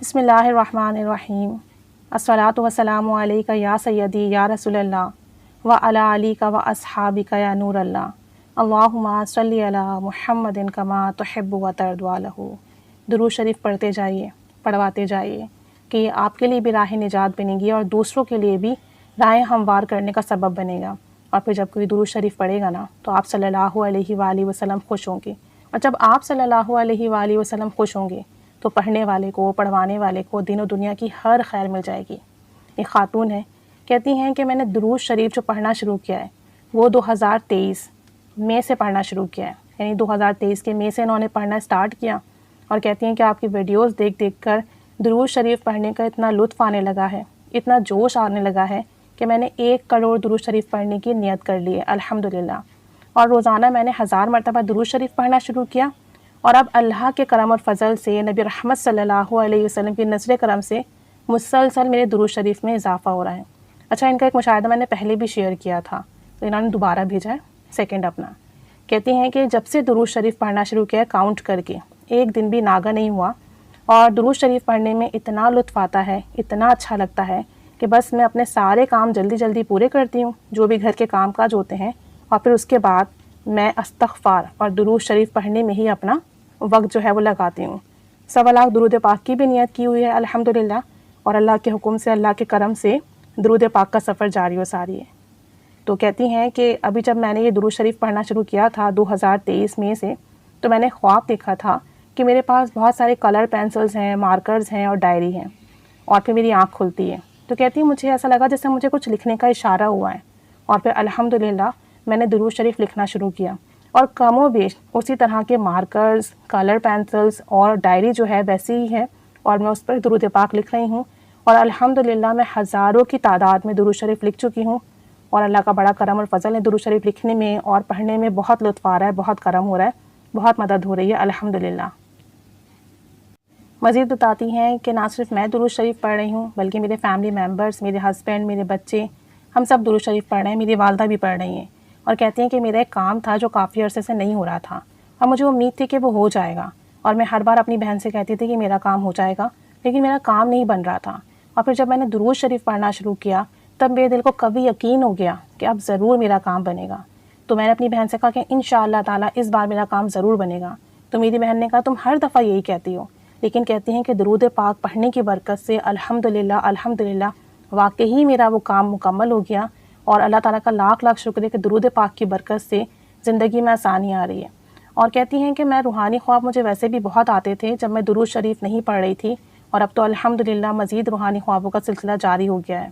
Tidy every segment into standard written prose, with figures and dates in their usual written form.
بسم اللہ الرحمن الرحیم الصلاۃ والسلام علیک یا سیدی یا رسول اللہ و علی علیک و اصحابک یا نور اللہ اللہم صلی علی محمد کما تحب و ترضی لہ۔ درود شریف پڑھتے جائیے، پڑھواتے جائیے کہ یہ آپ کے لیے بھی راہ نجات بنے گی اور دوسروں کے لیے بھی راہیں ہموار کرنے کا سبب بنے گا۔ اور پھر جب کوئی درود شریف پڑھے گا نا تو آپ صلی اللہ علیہ وآلہ وسلم خوش ہوں گے، اور جب آپ صلی اللہ علیہ وآلہ وسلم خوش ہوں گے تو پڑھنے والے کو، پڑھوانے والے کو دین و دنیا کی ہر خیر مل جائے گی۔ ایک خاتون ہے، کہتی ہیں کہ میں نے درود شریف جو پڑھنا شروع کیا ہے وہ 2023 مئی سے پڑھنا شروع کیا ہے، یعنی 2023 کے مئی سے انہوں نے پڑھنا سٹارٹ کیا، اور کہتی ہیں کہ آپ کی ویڈیوز دیکھ دیکھ کر درود شریف پڑھنے کا اتنا لطف آنے لگا ہے، اتنا جوش آنے لگا ہے کہ میں نے 1 کروڑ درود شریف پڑھنے کی نیت کر لی ہے الحمدللہ۔ اور روزانہ میں نے 1000 مرتبہ درود شریف پڑھنا شروع کیا، اور اب اللہ کے کرم اور فضل سے، نبی رحمت صلی اللہ علیہ وسلم کی نظر کرم سے مسلسل میرے درود شریف میں اضافہ ہو رہا ہے۔ اچھا، ان کا ایک مشاہدہ میں نے پہلے بھی شیئر کیا تھا تو انہوں نے دوبارہ بھیجا ہے سیکنڈ اپنا۔ کہتی ہیں کہ جب سے درود شریف پڑھنا شروع کیا کاؤنٹ کر کے ایک دن بھی ناگا نہیں ہوا، اور درود شریف پڑھنے میں اتنا لطف آتا ہے، اتنا اچھا لگتا ہے کہ بس میں اپنے سارے کام جلدی جلدی پورے کرتی ہوں، جو بھی گھر کے کام کاج ہوتے ہیں، اور پھر اس کے بعد میں استغفار اور درود شریف پڑھنے میں ہی اپنا وقت جو ہے وہ لگاتی ہوں۔ 1.25 لاکھ درود پاک کی بھی نیت کی ہوئی ہے الحمدللہ، اور اللہ کے حکم سے، اللہ کے کرم سے درود پاک کا سفر جاری و ساری ہے۔ تو کہتی ہیں کہ ابھی جب میں نے یہ درود شریف پڑھنا شروع کیا تھا 2023 میں سے، تو میں نے خواب دیکھا تھا کہ میرے پاس بہت سارے کلر پینسلز ہیں، مارکرز ہیں اور ڈائری ہیں، اور پھر میری آنکھ کھلتی ہے تو کہتی ہیں مجھے ایسا لگا جیسے مجھے کچھ لکھنے کا اشارہ ہوا ہے، اور پھر الحمدللہ میں نے درود شریف لکھنا شروع کیا، اور کم و بیش اسی طرح کے مارکرز، کلر پینسلز اور ڈائری جو ہے ویسی ہی ہے، اور میں اس پر درود پاک لکھ رہی ہوں، اور الحمدللہ میں ہزاروں کی تعداد میں درود شریف لکھ چکی ہوں، اور اللہ کا بڑا کرم اور فضل ہے، درود شریف لکھنے میں اور پڑھنے میں بہت لطف آ رہا ہے، بہت کرم ہو رہا ہے، بہت مدد ہو رہی ہے الحمدللہ۔ مزید بتاتی ہیں کہ نہ صرف میں درود شریف پڑھ رہی ہوں بلکہ میرے فیملی ممبرز، میرے ہسبینڈ، میرے بچے، ہم سب درود شریف پڑھ رہے ہیں، میری والدہ بھی پڑھ رہی ہیں، اور کہتی ہیں کہ میرا ایک کام تھا جو کافی عرصے سے نہیں ہو رہا تھا، اور مجھے امید تھی کہ وہ ہو جائے گا، اور میں ہر بار اپنی بہن سے کہتی تھی کہ میرا کام ہو جائے گا، لیکن میرا کام نہیں بن رہا تھا، اور پھر جب میں نے درود شریف پڑھنا شروع کیا تب میرے دل کو کبھی یقین ہو گیا کہ اب ضرور میرا کام بنے گا۔ تو میں نے اپنی بہن سے کہا کہ انشاءاللہ تعالیٰ اس بار میرا کام ضرور بنے گا۔ تو میری بہن نے کہا تم ہر دفعہ یہی کہتی ہو، لیکن کہتی ہیں کہ درود پاک پڑھنے کی برکت سے الحمدللہ الحمدللہ واقعی میرا وہ کام مکمل ہو گیا، اور اللہ تعالیٰ کا لاکھ لاکھ شکر ہے کہ درود پاک کی برکت سے زندگی میں آسانی آ رہی ہے۔ اور کہتی ہیں کہ میں روحانی خواب مجھے ویسے بھی بہت آتے تھے جب میں درود شریف نہیں پڑھ رہی تھی، اور اب تو الحمدللہ مزید روحانی خوابوں کا سلسلہ جاری ہو گیا ہے۔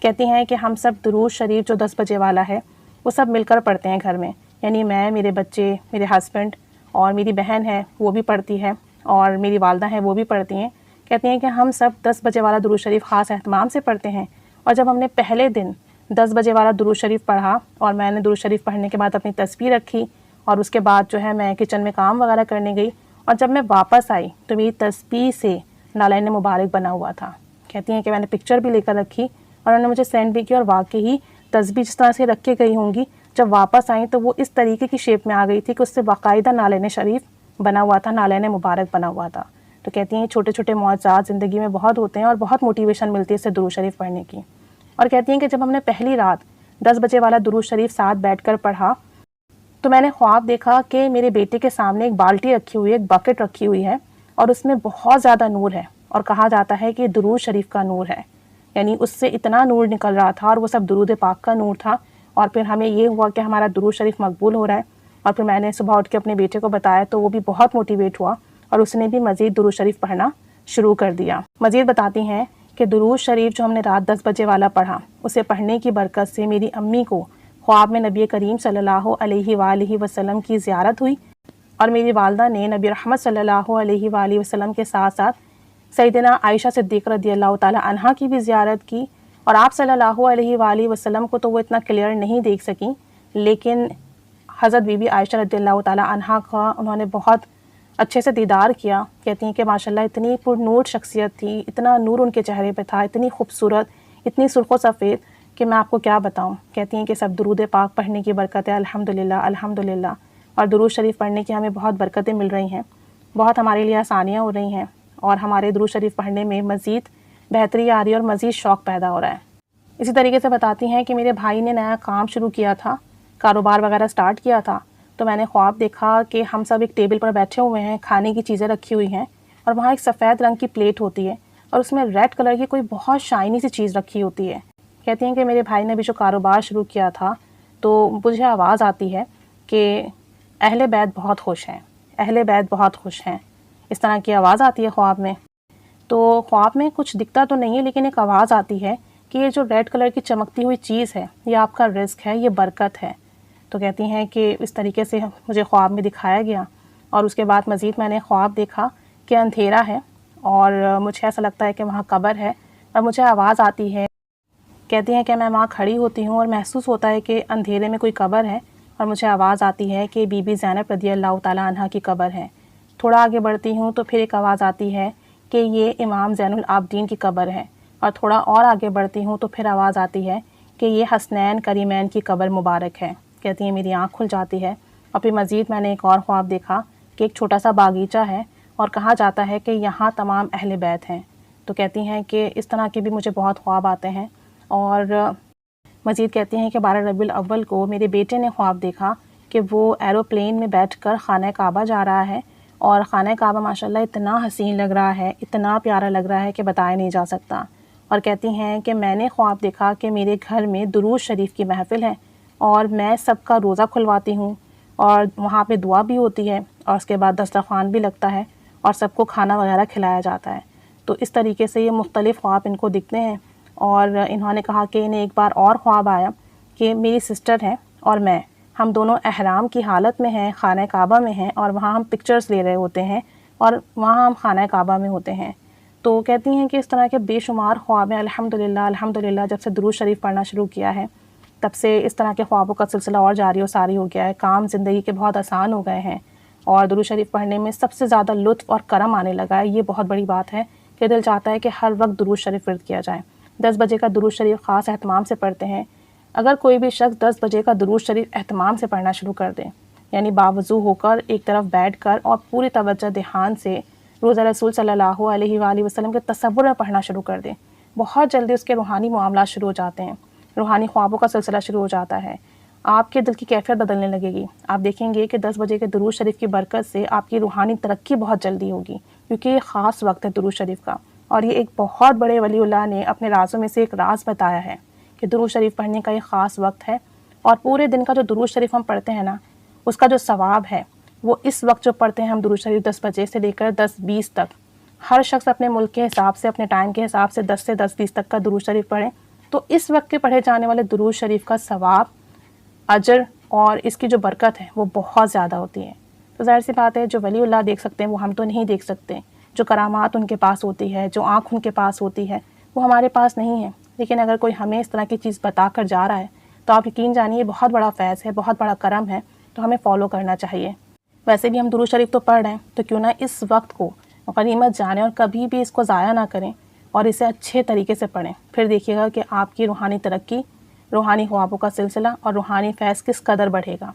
کہتی ہیں کہ ہم سب درود شریف جو 10 بجے والا ہے وہ سب مل کر پڑھتے ہیں گھر میں، یعنی میں، میرے بچے، میرے ہسبینڈ اور میری بہن ہے وہ بھی پڑھتی ہے، اور میری والدہ ہیں وہ بھی پڑھتی ہیں۔ کہتی ہیں کہ ہم سب 10 بجے والا درود شریف خاص اہتمام سے پڑھتے ہیں، اور جب ہم نے پہلے دن 10 بجے والا درود شریف پڑھا، اور میں نے درود شریف پڑھنے کے بعد اپنی تسبیح رکھی، اور اس کے بعد جو ہے میں کچن میں کام وغیرہ کرنے گئی، اور جب میں واپس آئی تو میری تسبیح سے نالین مبارک بنا ہوا تھا۔ کہتی ہیں کہ میں نے پکچر بھی لے کر رکھی، اور انہوں نے مجھے سینڈ بھی کیا، اور واقعی تسبیح جس طرح سے رکھ کے گئی ہوں گی جب واپس آئیں تو وہ اس طریقے کی شیپ میں آ گئی تھی کہ اس سے باقاعدہ نالین شریف بنا ہوا تھا، نالین مبارک بنا ہوا تھا۔ تو کہتی ہیں چھوٹے چھوٹے معجزات زندگی میں بہت ہوتے ہیں، اور بہت موٹیویشن ملتی ہے اس سے درود شریف پڑھنے کی۔ اور کہتی ہیں کہ جب ہم نے پہلی رات 10 بجے والا درود شریف ساتھ بیٹھ کر پڑھا تو میں نے خواب دیکھا کہ میرے بیٹے کے سامنے ایک بالٹی رکھی ہوئی ہے، ایک بکٹ رکھی ہوئی ہے، اور اس میں بہت زیادہ نور ہے، اور کہا جاتا ہے کہ درود شریف کا نور ہے، یعنی اس سے اتنا نور نکل رہا تھا، اور وہ سب درود پاک کا نور تھا۔ اور پھر ہمیں یہ ہوا کہ ہمارا درود شریف مقبول ہو رہا ہے، اور پھر میں نے صبح اٹھ کے اپنے بیٹے کو بتایا تو وہ بھی بہت موٹیویٹ ہوا، اور اس نے بھی مزید درود شریف پڑھنا شروع کر دیا۔ مزید بتاتی ہیں کہ درود شریف جو ہم نے رات 10 بجے والا پڑھا، اسے پڑھنے کی برکت سے میری امی کو خواب میں نبی کریم صلی اللہ علیہ وآلہ وسلم کی زیارت ہوئی، اور میری والدہ نے نبی رحمت صلی اللہ علیہ وآلہ وسلم کے ساتھ ساتھ سیدنا عائشہ صدیقہ رضی اللہ تعالی عنہا کی بھی زیارت کی، اور آپ صلی اللہ علیہ وآلہ وسلم کو تو وہ اتنا کلیئر نہیں دیکھ سکیں، لیکن حضرت بی بی عائشہ رضی اللہ تعالی عنہا کا انہوں نے بہت اچھے سے دیدار کیا۔ کہتی ہیں کہ ماشاءاللہ اتنی پر نور شخصیت تھی، اتنا نور ان کے چہرے پہ تھا، اتنی خوبصورت، اتنی سرخ و سفید کہ میں آپ کو کیا بتاؤں۔ کہتی ہیں کہ سب درود پاک پڑھنے کی برکت ہے الحمدللہ الحمدللہ، اور درود شریف پڑھنے کی ہمیں بہت برکتیں مل رہی ہیں، بہت ہمارے لیے آسانیاں ہو رہی ہیں، اور ہمارے درود شریف پڑھنے میں مزید بہتری آ رہی ہے اور مزید شوق پیدا ہو رہا ہے۔ اسی طریقے سے بتاتی ہیں کہ میرے بھائی نے نیا کام شروع کیا تھا، کاروبار وغیرہ سٹارٹ کیا تھا، تو میں نے خواب دیکھا کہ ہم سب ایک ٹیبل پر بیٹھے ہوئے ہیں، کھانے کی چیزیں رکھی ہوئی ہیں، اور وہاں ایک سفید رنگ کی پلیٹ ہوتی ہے اور اس میں ریڈ کلر کی کوئی بہت شائنی سی چیز رکھی ہوتی ہے۔ کہتی ہیں کہ میرے بھائی نے بھی جو کاروبار شروع کیا تھا تو مجھے آواز آتی ہے کہ اہل بیت بہت خوش ہیں، اہل بیت بہت خوش ہیں، اس طرح کی آواز آتی ہے خواب میں۔ تو خواب میں کچھ دکھتا تو نہیں ہے لیکن ایک آواز آتی ہے کہ یہ جو ریڈ کلر کی چمکتی ہوئی چیز ہے یہ آپ کا رزق ہے، یہ برکت ہے۔ تو کہتی ہیں کہ اس طریقے سے مجھے خواب میں دکھایا گیا، اور اس کے بعد مزید میں نے خواب دیکھا کہ اندھیرا ہے اور مجھے ایسا لگتا ہے کہ وہاں قبر ہے، اور مجھے آواز آتی ہے، کہتی ہیں کہ میں وہاں کھڑی ہوتی ہوں اور محسوس ہوتا ہے کہ اندھیرے میں کوئی قبر ہے، اور مجھے آواز آتی ہے کہ بی بی زینب رضی اللہ تعالیٰ عنہ کی قبر ہے۔ تھوڑا آگے بڑھتی ہوں تو پھر ایک آواز آتی ہے کہ یہ امام زین العابدین کی قبر ہے، اور تھوڑا اور آگے بڑھتی ہوں تو پھر آواز آتی ہے کہ یہ حسنین کریمین کی قبر مبارک ہے۔ کہتی ہیں میری آنکھ کھل جاتی ہے، اور پھر مزید میں نے ایک اور خواب دیکھا کہ ایک چھوٹا سا باغیچہ ہے اور کہا جاتا ہے کہ یہاں تمام اہل بیت ہیں۔ تو کہتی ہیں کہ اس طرح کے بھی مجھے بہت خواب آتے ہیں، اور مزید کہتی ہیں کہ 12 ربیع الاول کو میرے بیٹے نے خواب دیکھا کہ وہ ایروپلین میں بیٹھ کر خانہ کعبہ جا رہا ہے، اور خانہ کعبہ ماشاءاللہ اتنا حسین لگ رہا ہے، اتنا پیارا لگ رہا ہے کہ بتایا نہیں جا سکتا۔ اور کہتی ہیں کہ میں نے خواب دیکھا کہ میرے گھر میں درود شریف کی محفل ہے، اور میں سب کا روزہ کھلواتی ہوں، اور وہاں پہ دعا بھی ہوتی ہے، اور اس کے بعد دسترخوان بھی لگتا ہے اور سب کو کھانا وغیرہ کھلایا جاتا ہے۔ تو اس طریقے سے یہ مختلف خواب ان کو دکھتے ہیں، اور انہوں نے کہا کہ انہیں ایک بار اور خواب آیا کہ میری سسٹر ہے اور میں، ہم دونوں احرام کی حالت میں ہیں، خانہ کعبہ میں ہیں، اور وہاں ہم پکچرز لے رہے ہوتے ہیں، اور وہاں ہم خانہ کعبہ میں ہوتے ہیں۔ تو کہتی ہیں کہ اس طرح کے بے شمار خواب ہیں، الحمدللہ جب سے درود شریف پڑھنا شروع کیا ہے تب سے اس طرح کے خوابوں کا سلسلہ اور جاری و ساری ہو گیا ہے۔ کام زندگی کے بہت آسان ہو گئے ہیں، اور درود شریف پڑھنے میں سب سے زیادہ لطف اور کرم آنے لگا ہے۔ یہ بہت بڑی بات ہے کہ دل چاہتا ہے کہ ہر وقت درود شریف ورد کیا جائے۔ 10 بجے کا درود شریف خاص اہتمام سے پڑھتے ہیں۔ اگر کوئی بھی شخص 10 بجے کا درود شریف اہتمام سے پڑھنا شروع کر دے، یعنی باوضو ہو کر ایک طرف بیٹھ کر اور پوری توجہ دھیان سے روزہ رسول صلی اللہ علیہ وآلہ وسلم کے تصور میں پڑھنا شروع کر دے، بہت جلدی اس کے روحانی معاملات شروع ہو جاتے ہیں، روحانی خوابوں کا سلسلہ شروع ہو جاتا ہے، آپ کے دل کی کیفیت بدلنے لگے گی۔ آپ دیکھیں گے کہ 10 بجے کے درود شریف کی برکت سے آپ کی روحانی ترقی بہت جلدی ہوگی، کیونکہ یہ خاص وقت ہے درود شریف کا، اور یہ ایک بہت بڑے ولی اللہ نے اپنے رازوں میں سے ایک راز بتایا ہے کہ درود شریف پڑھنے کا یہ خاص وقت ہے، اور پورے دن کا جو درود شریف ہم پڑھتے ہیں نا، اس کا جو ثواب ہے وہ اس وقت جو پڑھتے ہیں ہم درود شریف 10 بجے سے لے کر 10:20 تک، ہر شخص اپنے ملک کے حساب سے، اپنے ٹائم کے حساب سے 10 سے 10:20 تک کا درود شریف پڑھیں، تو اس وقت کے پڑھے جانے والے درود شریف کا ثواب، اجر اور اس کی جو برکت ہے وہ بہت زیادہ ہوتی ہے۔ تو ظاہر سی بات ہے جو ولی اللہ دیکھ سکتے ہیں وہ ہم تو نہیں دیکھ سکتے، جو کرامات ان کے پاس ہوتی ہے، جو آنکھ ان کے پاس ہوتی ہے وہ ہمارے پاس نہیں ہے، لیکن اگر کوئی ہمیں اس طرح کی چیز بتا کر جا رہا ہے تو آپ یقین جانیے بہت بڑا فیض ہے، بہت بڑا کرم ہے، تو ہمیں فالو کرنا چاہیے۔ ویسے بھی ہم درود شریف تو پڑھ رہے ہیں تو کیوں نہ اس وقت کو غنیمت جانیں اور کبھی بھی اس کو ضائع نہ کریں، اور اسے اچھے طریقے سے پڑھیں۔ پھر دیکھیے گا کہ آپ کی روحانی ترقی، روحانی خوابوں کا سلسلہ اور روحانی فیض کس قدر بڑھے گا۔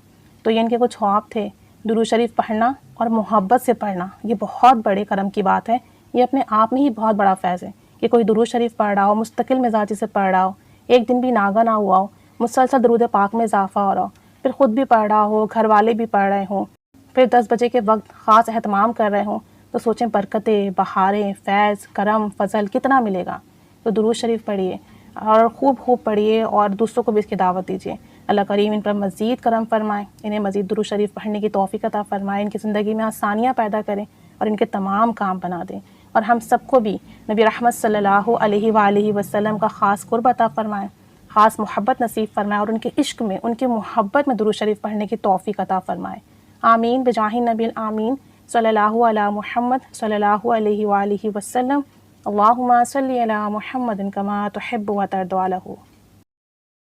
تو یہ ان کے کچھ خواب تھے۔ درود شریف پڑھنا اور محبت سے پڑھنا یہ بہت بڑے کرم کی بات ہے، یہ اپنے آپ میں ہی بہت بڑا فیض ہے کہ کوئی درود شریف پڑھ رہا ہو، مستقل مزاجی سے پڑھ رہا ہو، ایک دن بھی ناغہ نہ ہوا ہو، مسلسل درود پاک میں اضافہ ہو رہا ہو، پھر خود بھی پڑھ رہا ہو، گھر والے بھی پڑھ رہے ہوں، پھر 10 بجے کے وقت خاص اہتمام کر رہے ہوں، تو سوچیں برکتیں، بہاریں، فیض، کرم، فضل کتنا ملے گا۔ تو درود شریف پڑھیے اور خوب پڑھیے، اور دوسروں کو بھی اس کی دعوت دیجیے۔ اللہ کریم ان پر مزید کرم فرمائے، انہیں مزید درود شریف پڑھنے کی توفیق عطا فرمائے، ان کی زندگی میں آسانیاں پیدا کریں اور ان کے تمام کام بنا دیں، اور ہم سب کو بھی نبی رحمت صلی اللہ علیہ وآلہ وسلم کا خاص قرب عطا فرمائے، خاص محبت نصیب فرمائے، اور ان کے عشق میں، ان کی محبت میں درود شریف پڑھنے کی توفیق عطا فرمائے۔ آمین بجاہ نبی الامین صلی اللہ علی محمد صلی اللہ علیہ وآلہ وسلم۔ اللہم صلی علی محمد کما تحب و ترضی عنہ۔